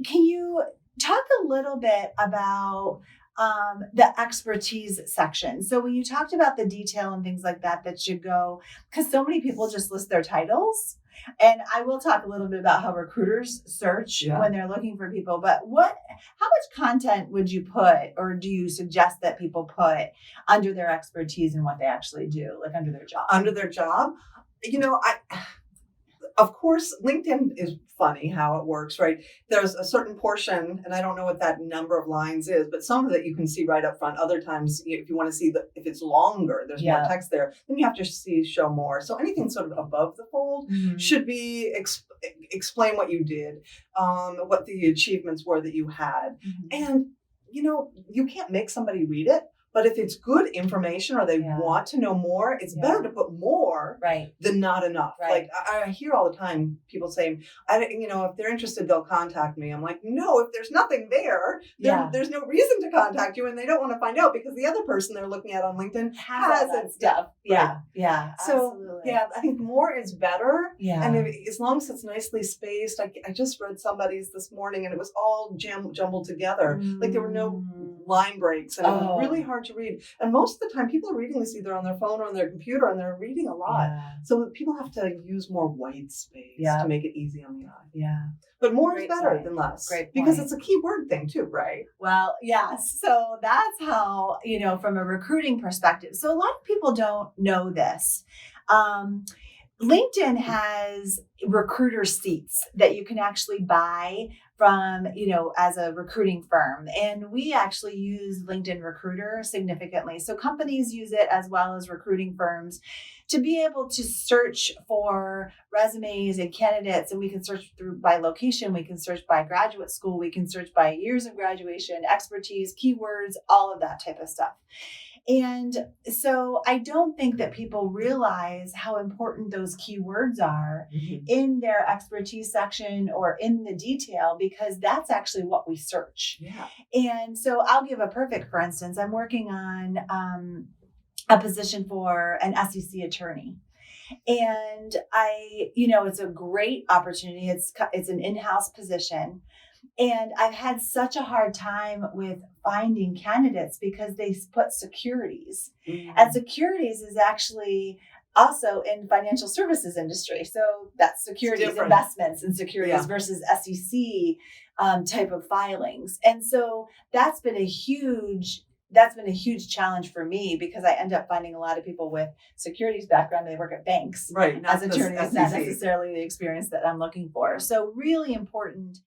can you talk a little bit about the expertise section? So when you talked about the detail and things like that should go, because so many people just list their titles. And I will talk a little bit about how recruiters search when they're looking for people. But how much content would you put, or do you suggest that people put under their expertise and what they actually do, like under their job? Under their job? Of course, LinkedIn is funny how it works, right? There's a certain portion, and I don't know what that number of lines is, but some of it you can see right up front. Other times, if you want to see if it's longer, there's more text there, then you have to show more. So anything sort of above the fold should be explain what you did, what the achievements were that you had. And, you can't make somebody read it. But if it's good information or they want to know more, it's better to put more than not enough. Right. Like I hear all the time people saying, if they're interested, they'll contact me. I'm like, no, if there's nothing there, there's no reason to contact you, and they don't want to find out because the other person they're looking at on LinkedIn has that stuff. Yeah. Yeah. So absolutely. I think more is better. Yeah. And as long as it's nicely spaced, I just read somebody's this morning and it was all jumbled together. Like there were no line breaks, and it was really hard to read. And most of the time people are reading this either on their phone or on their computer, and they're reading a lot. So people have to use more white space to make it easy on the eye. Yeah. But more is better than less. Great point. Because it's a keyword thing too, right? Well, yes. So that's how, from a recruiting perspective. So a lot of people don't know this. LinkedIn has recruiter seats that you can actually buy from, as a recruiting firm. And we actually use LinkedIn Recruiter significantly. So companies use it as well as recruiting firms to be able to search for resumes and candidates. And we can search by location. We can search by graduate school. We can search by years of graduation, expertise, keywords, all of that type of stuff. And so I don't think that people realize how important those keywords are in their expertise section or in the detail, because that's actually what we search. Yeah. And so I'll give a perfect, for instance, I'm working on a position for an SEC attorney. And it's a great opportunity. It's an in-house position. And I've had such a hard time with finding candidates because they put securities. And securities is actually also in financial services industry. So that's securities, investments and securities versus SEC type of filings. And so that's been a huge challenge for me, because I end up finding a lot of people with securities background. They work at banks as attorneys, not necessarily the experience that I'm looking for. So really important.